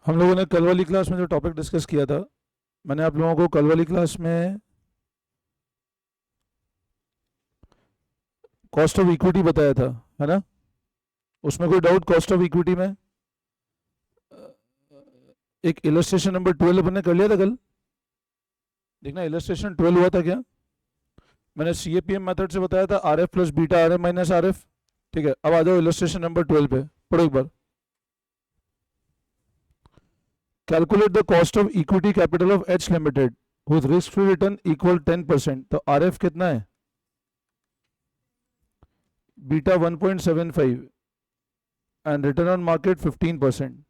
हम लोगों ने कल वाली क्लास में जो टॉपिक डिस्कस किया था, मैंने आप लोगों को कल वाली क्लास में कॉस्ट ऑफ इक्विटी बताया था, है ना? उसमें कोई डाउट कॉस्ट ऑफ इक्विटी में? एक इलस्ट्रेशन नंबर 12 अपन ने कर लिया था कल। देखना इलस्ट्रेशन 12 हुआ था क्या? मैंने CAPM मेथड से बताया था R F plus beta R F minus R F. ठीक है, अब आ जाओ इलस्ट्रेशन नंबर 12 पे, पढ़ो एक बार। Calculate the cost of equity capital of H limited with risk free return equal 10%। तो आर एफ कितना है? Beta 1.75 and return on market 15%।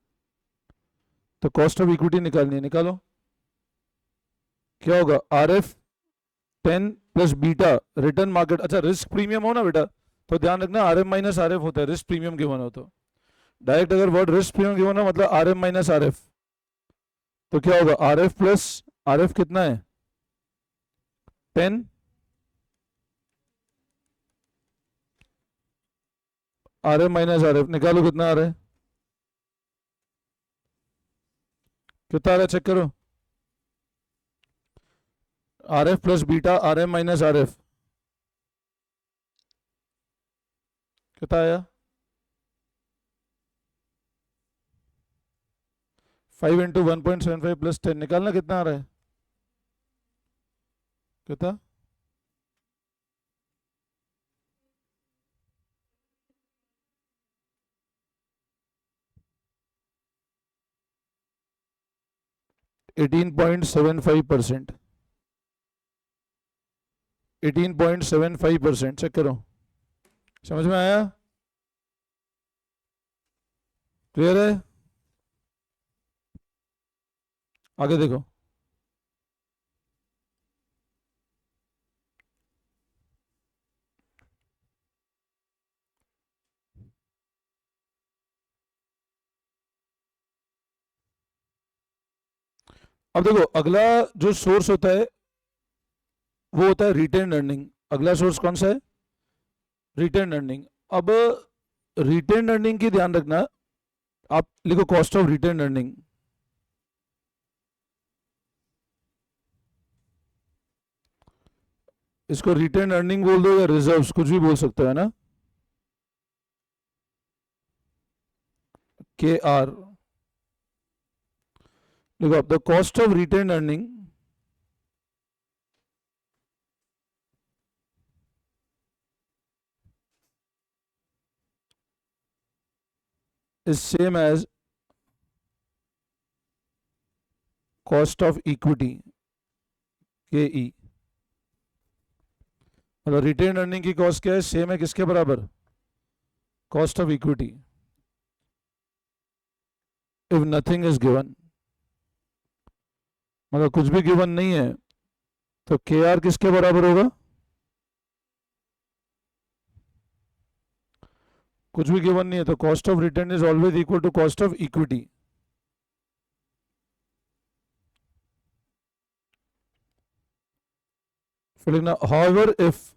तो कॉस्ट ऑफ इक्विटी निकालनी है, निकालो। क्या होगा? R F 10 plus beta return market. अच्छा, रिस्क प्रीमियम हो ना बेटा, तो ध्यान रखना R F minus R F होता है, रिस्क प्रीमियम गिवन हो तो। डायरेक्ट अगर वर्ड रिस्क प्रीमियम गिवन हो मतलब R F minus R F, तो क्या होगा? R F plus are F कितना है? 10 R F minus R F, निकालो कितना आ रहा है, कितना आ रहा है चेक करो। R F plus beta R F minus are F कितना आया? 5 इंटू 1.75 प्लस 10, निकालना कितना आ रहा है, कितना? 18.75%। 18.75% चेक करो, समझ में आया? क्लियर है? आगे देखो। अब देखो, अगला जो सोर्स होता है वो होता है रिटेन अर्निंग। अगला सोर्स कौन सा है? Retain earning. अब रिटेन अर्निंग की ध्यान रखना, आप लिखो कॉस्ट ऑफ रिटेन अर्निंग। इसको रिटेन अर्निंग बोल दो या रिजर्व्स, कुछ भी बोल सकते हो, है ना? KR। देखो, अब the cost of retain earning is same as cost of equity, KE। मतलब रिटेन अर्निंग की कॉस्ट क्या है? सेम है किसके बराबर? Cost of equity. If nothing is given, मतलब कुछ भी गिवन नहीं है, तो KR किसके बराबर होगा? कुछ भी गिवन नहीं है तो cost of return is always equal to cost of equity. फिर लिखना however if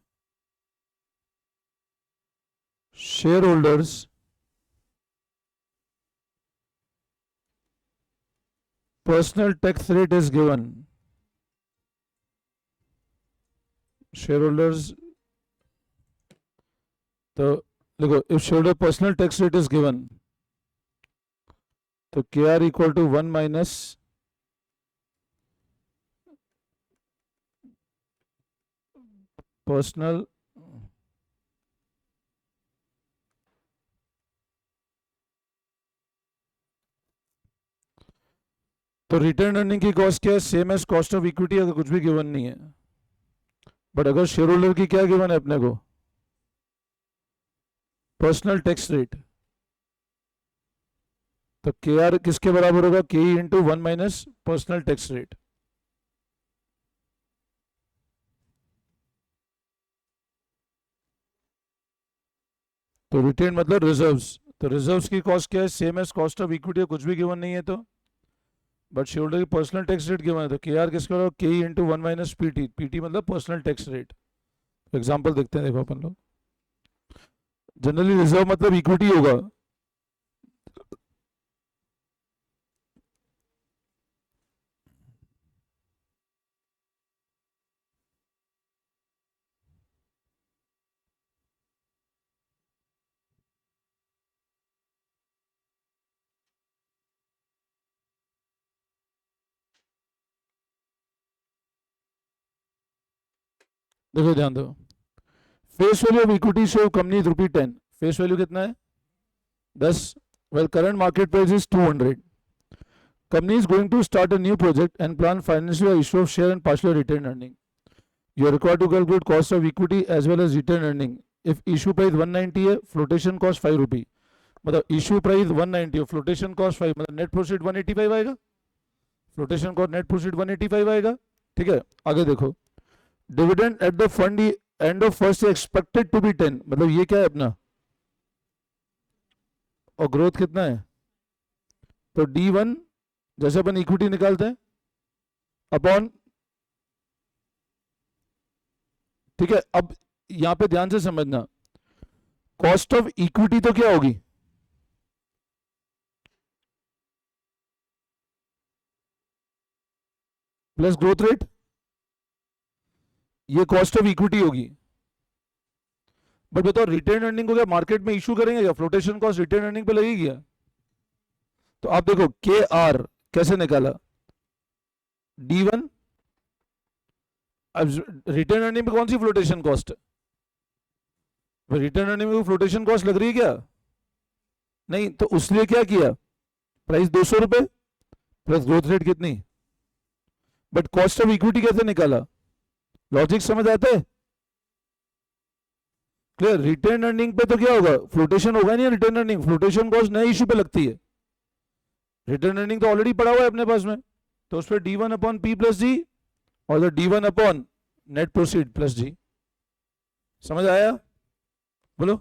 shareholders personal tax rate is given, shareholders, तो देखो if shareholder personal tax rate is given, तो KR equal to 1 minus personal तो return earning की cost क्या है? Same as cost of equity, अगर कुछ भी गिवन नहीं है। बट अगर शेयर होल्डर की क्या गिवन है अपने को? Personal tax rate. तो KR किसके बराबर होगा? KE into 1 minus personal tax rate. तो रिटेन मतलब रिजर्व्स, तो रिजर्व्स की कॉस्ट क्या है? Same as cost of equity, कुछ भी गिवन नहीं है तो। बट शेयर होल्डर की पर्सनल टैक्स रेट गिवन है तो KR किसके बराबर? KE into 1 minus PT। PT मतलब पर्सनल टैक्स रेट। एग्जाम्पल देखते हैं, देखो अपन लोग। जनरली रिजर्व मतलब इक्विटी होगा, देखो ध्यान दो, face value of equity show company ₹10, face value कितना है 10, well current market price is 200. Company is going to start a new project and plan financial issue of share and partially retained earning. You are required to calculate cost of equity as well as retained earning. If issue price 190 है, flotation cost 5 रुपी, मतलब issue price 190 है, flotation cost 5, मतलब net proceed 185 आएगा, flotation cost net proceed 185 आएगा. ठीक है, आगे देखो, dividend at the fund end of first year expected to be 10, मतलब ये क्या है अपना, और ग्रोथ कितना है, तो D1 जैसे अपन इक्विटी निकालते हैं अपॉन, ठीक है. अब यहां पे ध्यान से समझना, कॉस्ट ऑफ इक्विटी तो क्या होगी, प्लस ग्रोथ रेट, ये कॉस्ट ऑफ इक्विटी होगी. बट बताओ रिटेन अर्निंग को क्या मार्केट में इशू करेंगे क्या, फ्लोटेशन कॉस्ट रिटेन अर्निंग पे लगेगी क्या. तो आप देखो के आर कैसे निकाला, D1, अब रिटेन अर्निंग में कौन सी फ्लोटेशन कॉस्ट है, रिटर्न अर्निंग में फ्लोटेशन कॉस्ट लग रही है क्या, नहीं, तो उसने क्या किया, प्राइस 200 रुपए प्लस ग्रोथ रेट कितनी, बट कॉस्ट ऑफ इक्विटी कैसे निकाला, लॉजिक समझ आता है, क्लियर. रिटर्न अर्निंग पे तो क्या होगा, फ्लोटेशन होगा नहीं, रिटर्न अर्निंग फ्लोटेशन कॉस्ट नए इश्यू पे लगती है, रिटर्न अर्निंग तो ऑलरेडी पड़ा हुआ है अपने पास में, तो उस पर D1 upon P plus G और D1 upon net proceed plus G. समझ आया, बोलो.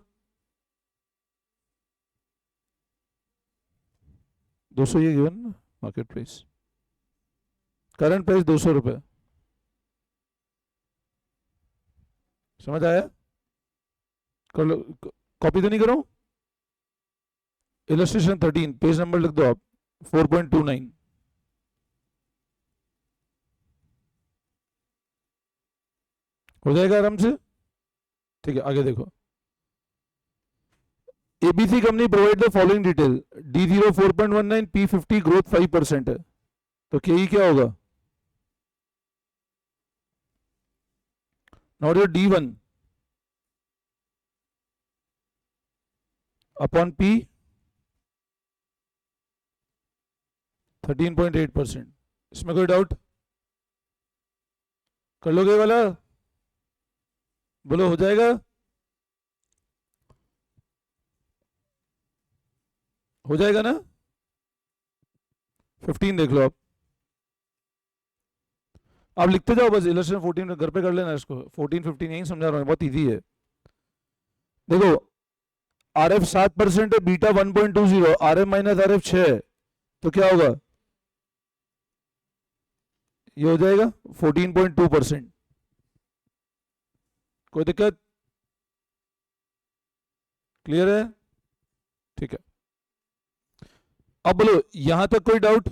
200 ये गिवन ना मार्केट प्राइस, करंट प्राइस 200 रुपए. समझ आया, कर लो, कॉपी तो नहीं करो, इलस्ट्रेशन 13 पेज नंबर लिख दो आप 4.29. हो जाएगा आराम से, ठीक है. आगे देखो, ABC company provide the following detail, D0 4.19, P50 growth 5% है, तो के क्या होगा, not your D1 upon P 13.8%. इसमें कोई डाउट, कर लोगे वाला, बोलो हो जाएगा, हो जाएगा ना. 15 देख लो आप लिखते जाओ बस, इलस्ट्रेशन 14 घर पे कर लेना इसको, 14 15 यही समझा रहा हूँ, बहुत इजी है. देखो RF 7% है, बीटा 1.20, RM माइनस RF 6 है, तो क्या होगा, ये हो जाएगा 14.2%. कोई दिक्कत, क्लियर है, ठीक है. अब बोलो यहां तक कोई डाउट,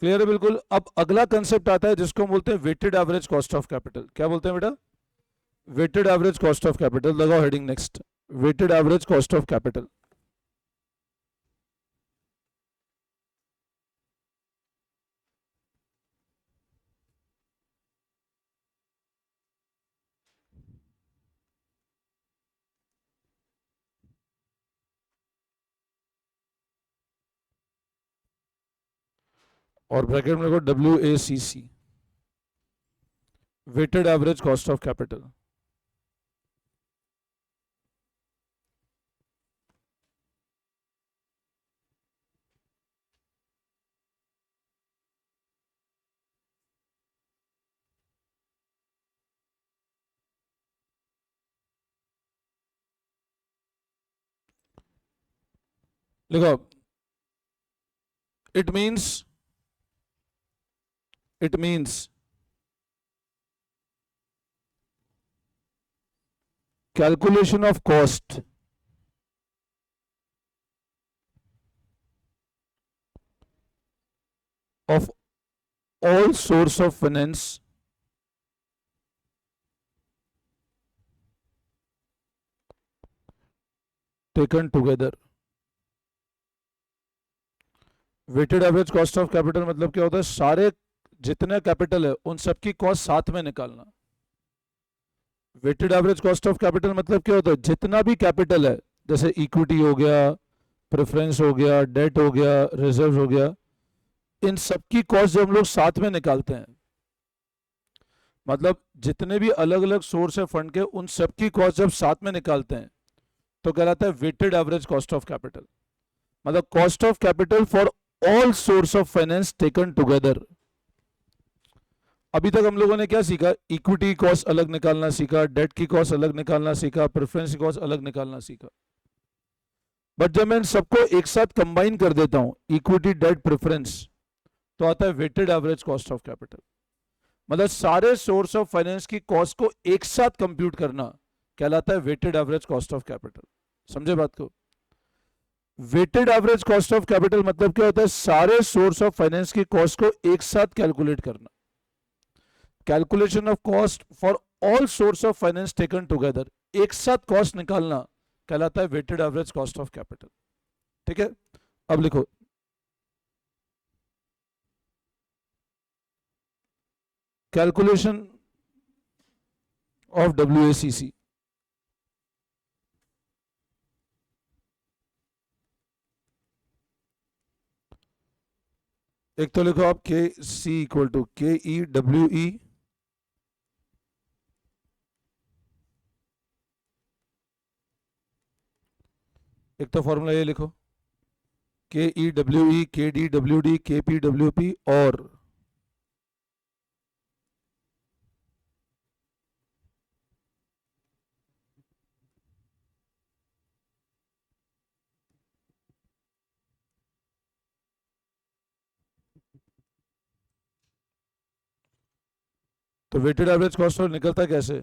क्लियर है बिल्कुल. अब अगला कंसेप्ट आता है जिसको हम बोलते हैं weighted average cost of capital. क्या बोलते हैं बेटा, weighted average cost of capital. लगाओ heading next, weighted average cost of capital. और ब्रैकेट में लिखो WACC, weighted average cost of capital. लिखो, it means calculation of cost of all source of finance taken together. Weighted average cost of capital मतलब क्या होता है, सारे जितने कैपिटल है उन सबकी कॉस्ट साथ में निकालना. Weighted average cost of capital मतलब क्या होता है, जितना भी कैपिटल है, जैसे इक्विटी हो गया, प्रेफरेंस हो गया, डेट हो गया, रिजर्व हो गया, इन सबकी कॉस्ट जब हम लोग साथ में निकालते हैं, मतलब जितने भी अलग अलग सोर्स है फंड के, उन सबकी कॉस्ट जब साथ में निकालते हैं तो कहलाता है weighted average cost of capital. मतलब cost of capital for all source of finance taken together. अभी तक हम लोगों ने क्या सीखा, इक्विटी कॉस्ट अलग निकालना सीखा, डेट की कॉस्ट अलग निकालना सीखा, प्रेफरेंस की कॉस्ट अलग निकालना सीखा। बट जब मैं इन सबको एक साथ कंबाइन कर देता हूं, इक्विटी, डेट, प्रेफरेंस, तो आता है weighted average cost of capital. मतलब सारे सोर्स ऑफ फाइनेंस की कॉस्ट को एक साथ कंप्यूट करना कहलाता है weighted average cost of capital. समझे बात को? Weighted average cost of capital मतलब क्या होता है, सारे सोर्स ऑफ फाइनेंस की कॉस्ट को एक साथ कैलकुलेट करना। Calculation of cost for all source of finance taken together, एक साथ कॉस्ट निकालना कहलाता है weighted average cost of capital. ठीक है, अब लिखो, कैलकुलेशन ऑफ WACC। एक तो लिखो आप KC इक्वल टू KEWE एक तो फॉर्मूला ये लिखो, KEWE KDWD KPWP और तो वेटेड एवरेज कॉस्ट निकलता कैसे,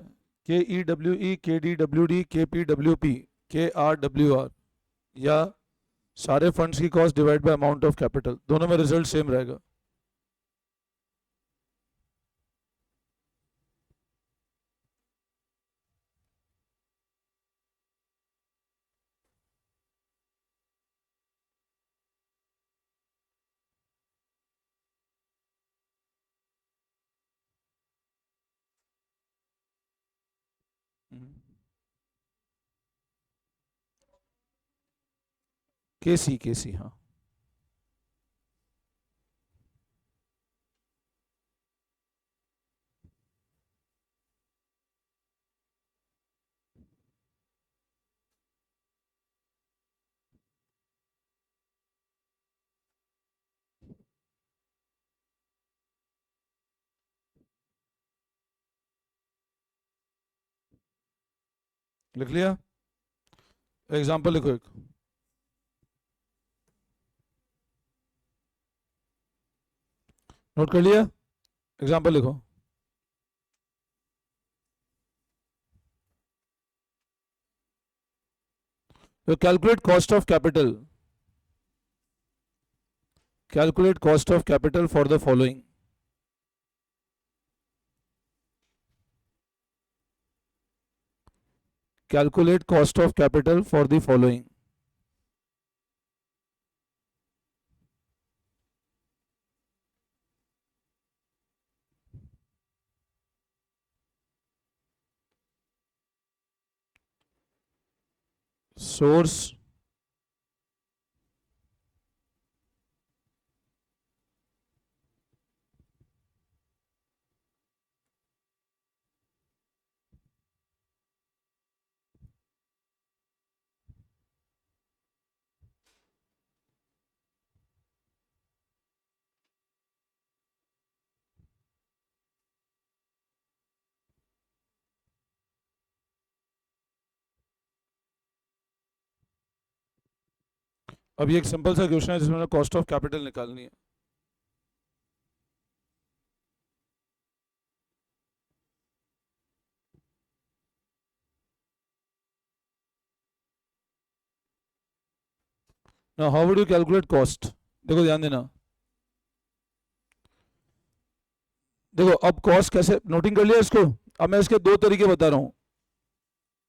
KEWE KDWD KPWP KRWR, या सारे फंड्स की cost divide by amount of capital, दोनों में रिजल्ट सेम रहेगा। KC हाँ, लिख लिया। एग्जाम्पल लिखो एक, नोट कर लिया, एग्जाम्पल लिखो। तो calculate cost of capital, calculate cost of capital for the following. Calculate cost of capital for the following. Source, अब ये एक सिंपल सा क्वेश्चन है जिसमें कॉस्ट ऑफ कैपिटल निकालनी है। Now how would you calculate cost? देखो ध्यान देना, देखो अब कॉस्ट कैसे, नोटिंग कर लिया इसको? अब मैं इसके दो तरीके बता रहा हूं।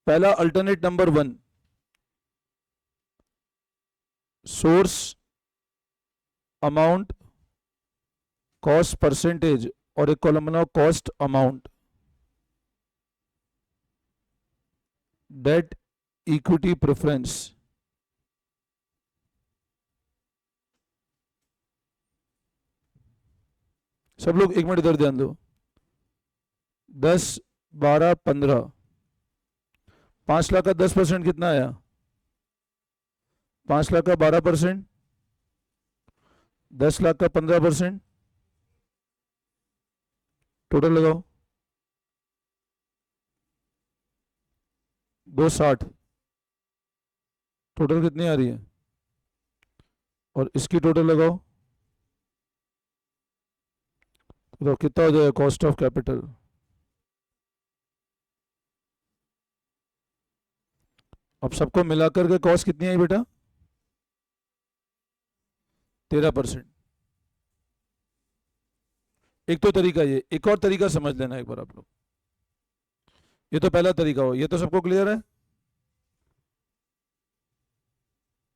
पहला alternate number 1, source amount cost percentage, और एक कॉलम बनाओ cost amount. Debt equity preference. सब लोग एक मिनट इधर ध्यान दो। 10, 12, 15, 5 लाख का 10% कितना आया? 5 लाख का 12%, 10 लाख का 15%, टोटल लगाओ। 260, टोटल कितनी आ रही है? और इसकी टोटल लगाओ तो कितना हो जाएगा कॉस्ट ऑफ कैपिटल? अब सबको मिलाकर के कॉस्ट कितनी आई बेटा? 13%। एक तो तरीका ये, एक और तरीका समझ लेना एक बार आप लोग। ये तो पहला तरीका हो, ये तो सबको क्लियर है,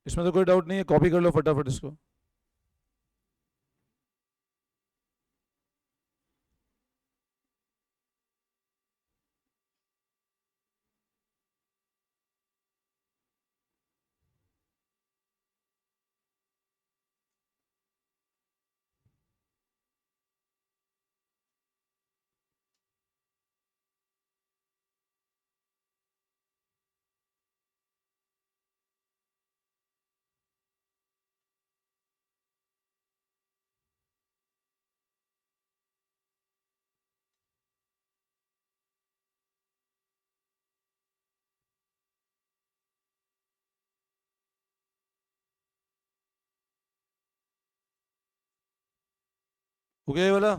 इसमें तो कोई डाउट नहीं है। कॉपी कर लो फटाफट इसको। हो गया ये वाला?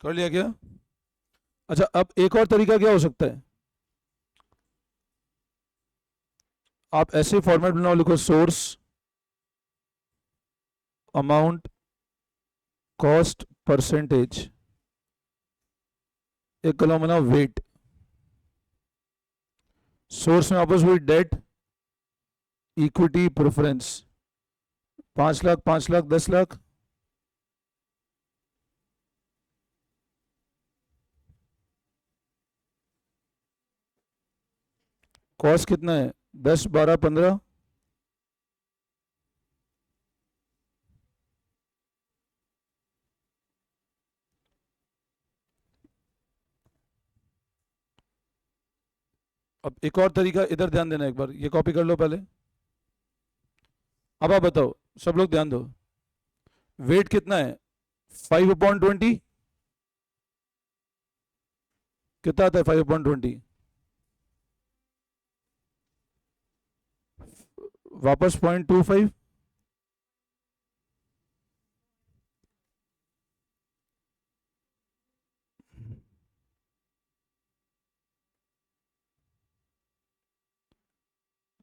कर लिया क्या? अच्छा, अब एक और तरीका क्या हो सकता है? आप ऐसे फॉर्मेट बनाओ, लिखो सोर्स, अमाउंट, कॉस्ट, परसेंटेज, एक कॉलम बनाओ वेट। सोर्स में वापस वही debt equity preference, 5 lakh, 5 lakh, 10 lakh. Cost कितना है? 10, 12, 15, अब एक और तरीका, इधर ध्यान देना एक बार, ये कॉपी कर लो पहले। अब आप बताओ, सब लोग ध्यान दो। वेट कितना है? 5/20। कितना आता है 5/20? वापस 0.25।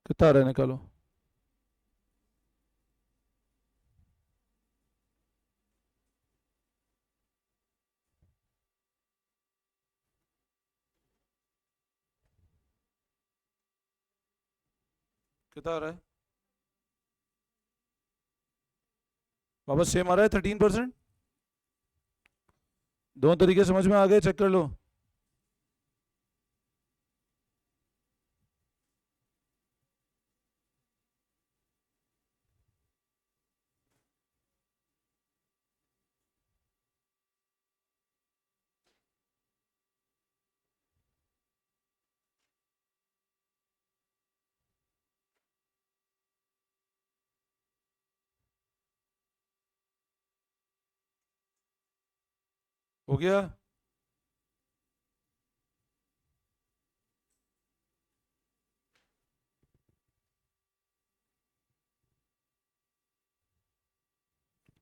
कितना आ रहा है निकालो। कितना आ रहा है? वापस सेम आ रहा है 13%। दोनों तरीके समझ में आ गए? चेक कर लो। हो गया?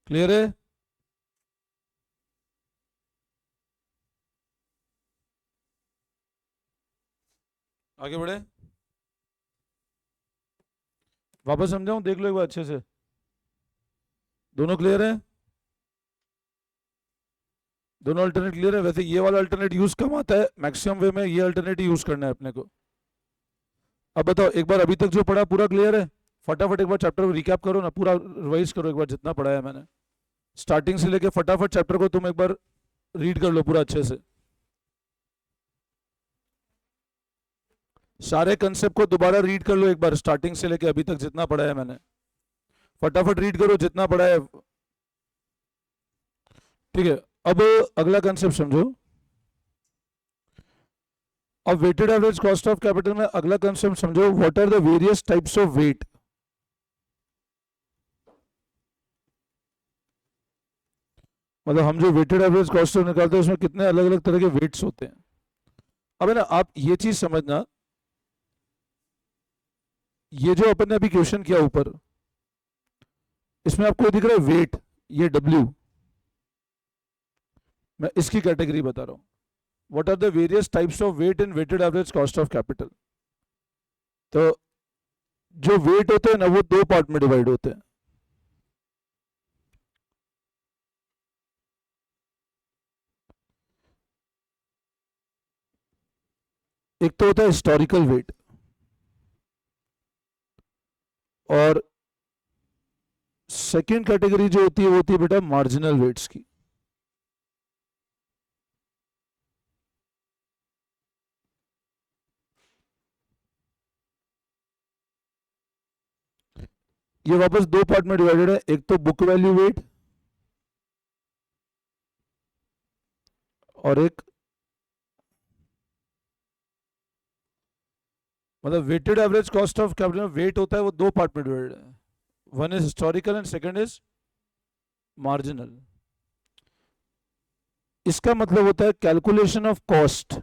क्लियर है? आगे बढ़े? वापस समझाऊं? देख लो एक बार अच्छे से। दोनों क्लियर है? दोनों अल्टरनेट क्लियर है? वैसे ये वाला अल्टरनेट यूज कम आता है, मैक्सिमम वे में ये अल्टरनेट यूज करना है अपने को। अब बताओ, एक बार अभी तक जो पढ़ा पूरा क्लियर है? फटाफट एक बार चैप्टर को रिकैप करो ना, पूरा रिवाइज करो एक बार जितना पढ़ा है मैंने, स्टार्टिंग से लेके फटाफट चैप्टर को तुम एक बार रीड कर लो पूरा अच्छे से। सारे कंसेप्ट को दोबारा रीड कर लो एक बार, स्टार्टिंग से लेके अभी तक जितना पढ़ा है मैंने, फटाफट रीड करो जितना पढ़ा है। ठीक है, अब अगला कंसेप्ट समझो। अब weighted average cost of capital में अगला कंसेप्ट समझो, what are the various types of weight. मतलब हम जो वेटेड एवरेज कॉस्ट ऑफ निकालते हैं उसमें कितने अलग अलग तरह के वेट्स होते हैं। अब है ना, आप ये चीज समझना, ये जो अपन ने अभी क्वेश्चन किया ऊपर, इसमें आपको दिख रहा है वेट, ये डब्ल्यू, मैं इसकी कैटेगरी बता रहा हूं। What are the various types of weight in weighted average cost of capital. तो जो वेट होते हैं ना, वो दो पार्ट में डिवाइड होते हैं। एक तो होता है हिस्टोरिकल वेट, और सेकेंड कैटेगरी जो होती है वो होती है बेटा मार्जिनल वेट्स की। ये वापस दो पार्ट में डिवाइडेड है, एक तो बुक वैल्यू वेट और एक, मतलब weighted average cost of capital में वेट होता है वो दो पार्ट में डिवाइडेड है, one is historical and second is marginal. इसका मतलब होता है कैलकुलेशन ऑफ कॉस्ट।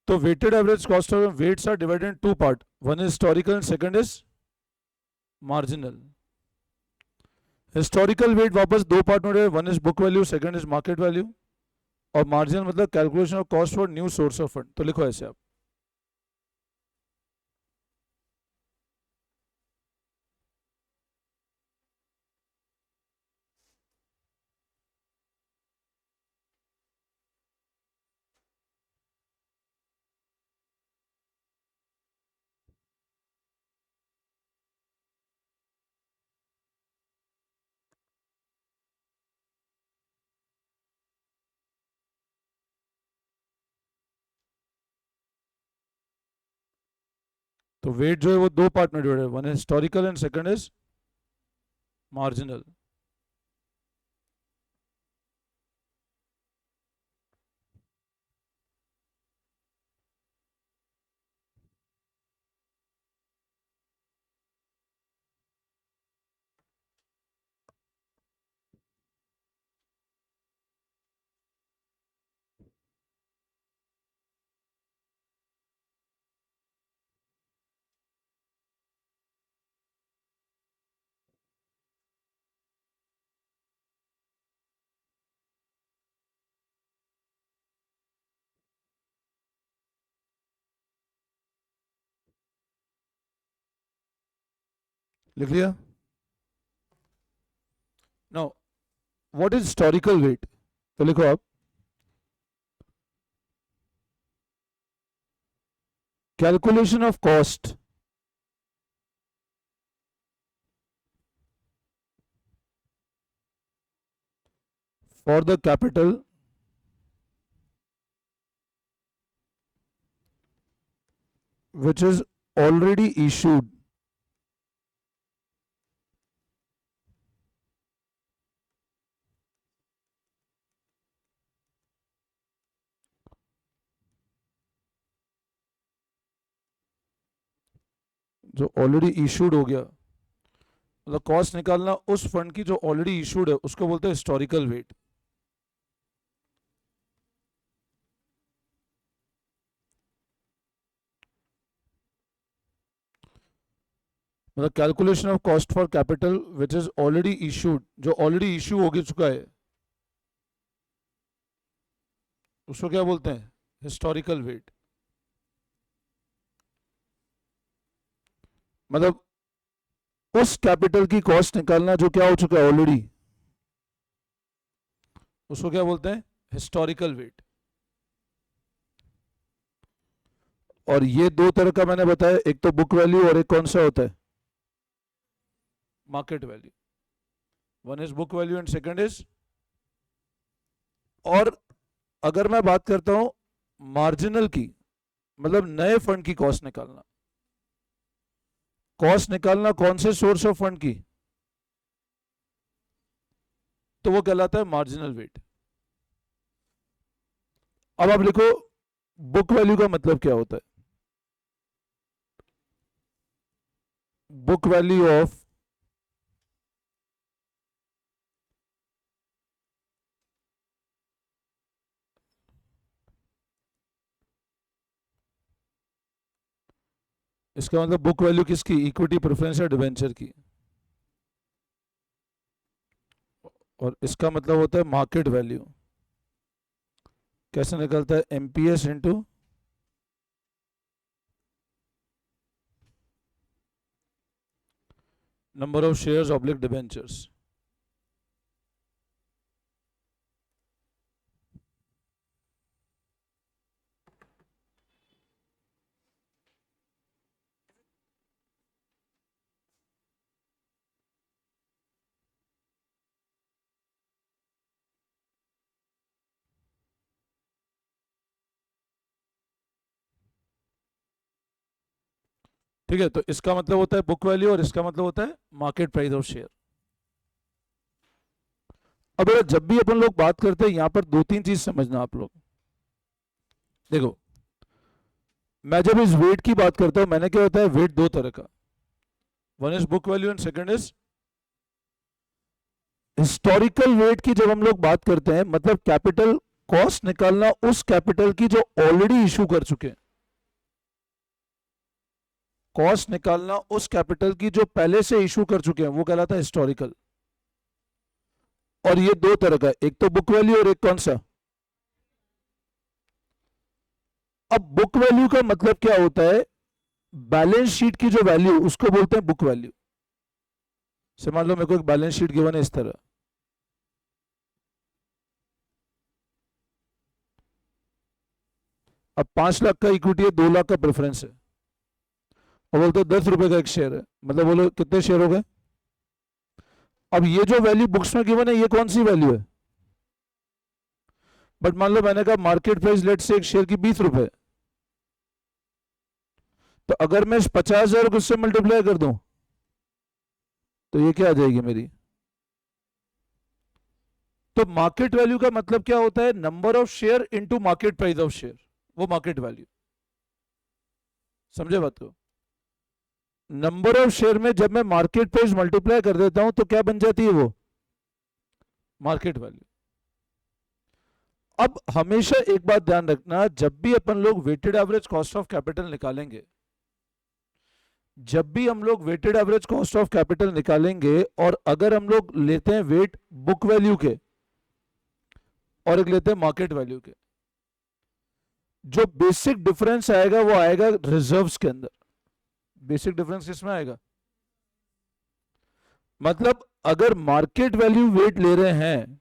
तो weighted average cost of weights are divided in two part, one is historical and second is marginal. Historical weight वापस दो part में, one is book value, second is market value, और marginal मतलब calculation of cost for new source of fund. तो लिखो ऐसे आप, तो वेट जो है वो दो पार्ट में डिवाइडेड है, one is historical and second is marginal. लिख लिया? Now what is historical weight? तो लिखो आप, calculation of cost for the capital which is already issued जो ऑलरेडी इशूड हो गया, मतलब कॉस्ट निकालना उस फंड की जो ऑलरेडी इशूड है, उसको बोलते हैं हिस्टोरिकल वेट। मतलब calculation of cost for capital which is already issued, जो ऑलरेडी इशू हो चुका है, उसको क्या बोलते हैं? Historical weight. मतलब उस कैपिटल की कॉस्ट निकालना जो क्या हो चुका है ऑलरेडी, उसको क्या बोलते हैं? Historical weight. और ये दो तरह का मैंने बताया, एक तो बुक वैल्यू और एक कौन सा होता है? Market value. One is book value and second is. और अगर मैं बात करता हूं मार्जिनल की, मतलब नए फंड की कॉस्ट निकालना, कॉस्ट निकालना कौन से सोर्स ऑफ फंड की, तो वो कहलाता है मार्जिनल वेट। अब आप लिखो बुक वैल्यू का मतलब क्या होता है? बुक वैल्यू ऑफ इसका मतलब बुक वैल्यू किसकी? इक्विटी प्रेफरेंस या डिवेंचर की। और इसका मतलब होता है मार्केट वैल्यू। कैसे निकलता है? MPS into number of shares oblique debentures. ठीक है, तो इसका मतलब होता है बुक वैल्यू और इसका मतलब होता है मार्केट प्राइस ऑफ शेयर। अब जब भी अपन लोग बात करते हैं यहां पर दो तीन चीज समझना आप लोग। देखो, मैं जब इस वेट की बात करता हूं, मैंने क्या होता है, वेट दो तरह का, one is book value and second is historical weight की। जब हम लोग बात करते हैं मतलब कैपिटल कॉस्ट निकालना उस कैपिटल की जो ऑलरेडी इशू कर चुके हैं, कॉस्ट निकालना उस कैपिटल की जो पहले से इशू कर चुके हैं, वो कहलाता है हिस्टोरिकल। और ये दो तरह का, एक तो बुक वैल्यू और एक कौन सा? अब बुक वैल्यू का मतलब क्या होता है? बैलेंस शीट की जो वैल्यू, उसको बोलते हैं बुक वैल्यू। से मान लो मेरे को एक बैलेंस शीट गिवन है इस तरह, अब 5 लाख का इक्विटी है, 2 लाख का प्रेफरेंस है, और बोलते 10 रुपए का एक शेयर है, मतलब बोलो कितने शेयर हो गए? अब ये जो वैल्यू बुक्स में गिवन है, ये कौन सी वैल्यू है? बट मान लो मैंने कहा मार्केट प्राइस लेट से एक शेयर की 20 रुपए, तो अगर मैं 50,000 को इससे मल्टीप्लाई कर दूं, तो ये क्या आ जाएगी मेरी? तो मार्केट वैल्यू का मतलब क्या होता है? Number of share into market price of share, वो मार्केट वैल्यू। समझे बात को? नंबर ऑफ शेयर में जब मैं मार्केट प्राइस मल्टीप्लाई कर देता हूं तो क्या बन जाती है? वो मार्केट वैल्यू। अब हमेशा एक बात ध्यान रखना, जब भी अपन लोग weighted average cost of capital निकालेंगे, जब भी हम लोग weighted average cost of capital निकालेंगे, और अगर हम लोग लेते हैं वेट बुक वैल्यू के और एक लेते हैं मार्केट वैल्यू के, जो बेसिक डिफरेंस आएगा वो आएगा रिजर्व्स के अंदर। बेसिक डिफरेंस किसमें आएगा? मतलब अगर मार्केट वैल्यू वेट ले रहे हैं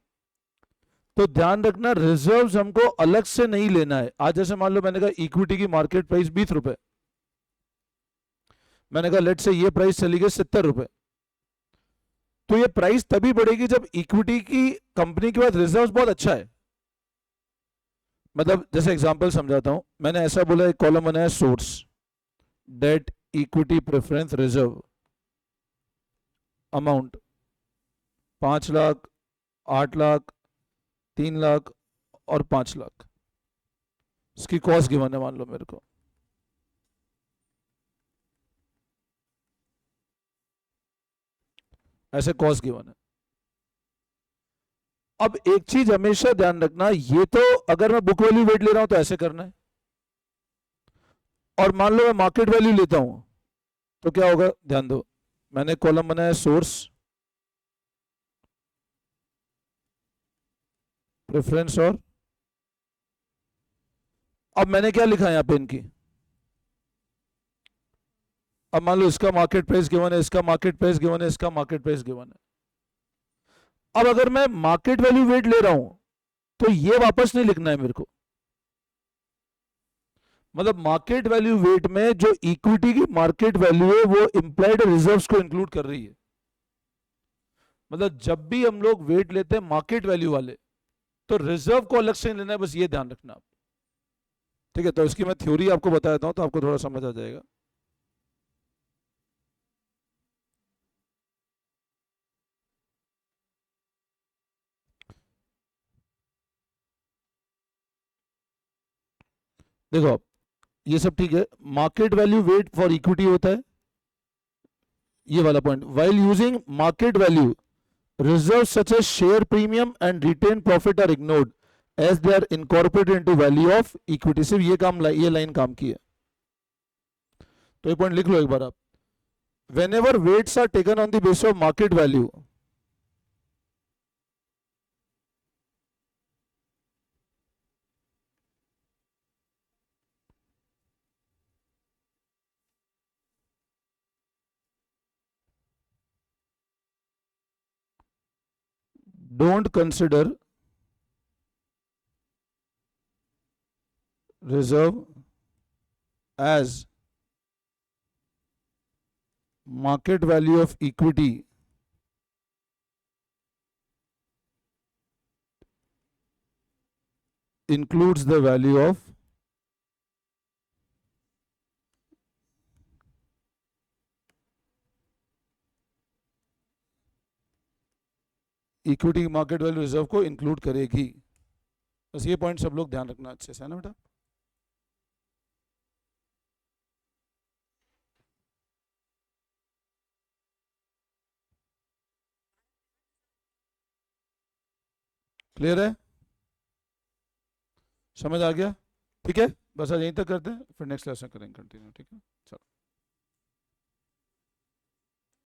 तो ध्यान रखना रिजर्व्स हमको अलग से नहीं लेना है। आज जैसे मान लो मैंने कहा इक्विटी की मार्केट प्राइस 20 रुपए, मैंने कहा लेट से ये प्राइस चली गई 70 रुपए, तो ये प्राइस तभी बढ़ेगी जब इक्विटी की कंपनी के पास रिजर्व्स बहुत अच्छा है। मतलब जैसे एग्जांपल समझाता हूं, मैंने ऐसा बोला, एक कॉलम बनाया source, debt equity preference reserve amount 5 lakh, 8 lakh, 3 lakh और 5 लाख। इसकी कॉस्ट गिवन है मान लो मेरे को, ऐसे कॉस्ट गिवन है। अब एक चीज हमेशा ध्यान रखना, ये तो अगर मैं बुक वैल्यू वेट ले रहा हूं तो ऐसे करना है, और मान लो मैं मार्केट वैल्यू लेता हूं तो क्या होगा? ध्यान दो, मैंने कॉलम बनाया सोर्स, प्रेफरेंस और अब मैंने क्या लिखा है यहाँ पे इनकी, अब मान लो इसका मार्केट प्राइस गिवन है, इसका मार्केट प्राइस गिवन है, इसका मार्केट प्राइस गिवन है। अब अगर मैं मार्केट वैल्यू वेट ले रहा हूं तो ये वापस नहीं लिखना है मेरे को। मतलब मार्केट वैल्यू वेट में जो इक्विटी की मार्केट वैल्यू है वो इंप्लाइड रिजर्व्स को इंक्लूड कर रही है। मतलब जब भी हम लोग वेट लेते हैं मार्केट वैल्यू वाले तो रिजर्व को अलग से लेना है, बस ये ध्यान रखना आप। ठीक है, तो इसकी मैं थ्योरी आपको बता देता हूं तो आपको थोड़ा समझ आ जाएगा। देखो आप, ये सब ठीक है, market value weight for equity होता है ये वाला point. While using market value reserves such as share premium and retained profit are ignored as they are incorporated into value of equity। सिर्फ ये काम, ये लाइन काम की है, तो ये पॉइंट लिख लो एक बार आप। whenever weights are taken on the basis of market value, don't consider reserve as market value of equity includes the value of equity market value reserve को इंक्लूड करेगी। बस ये पॉइंट सब लोग ध्यान रखना अच्छे से, है ना बेटा। क्लियर है, समझ आ गया? ठीक है, बस आज यहीं तक करते हैं, फिर नेक्स्ट लेसन करेंगे कंटिन्यू। ठीक है, चलो।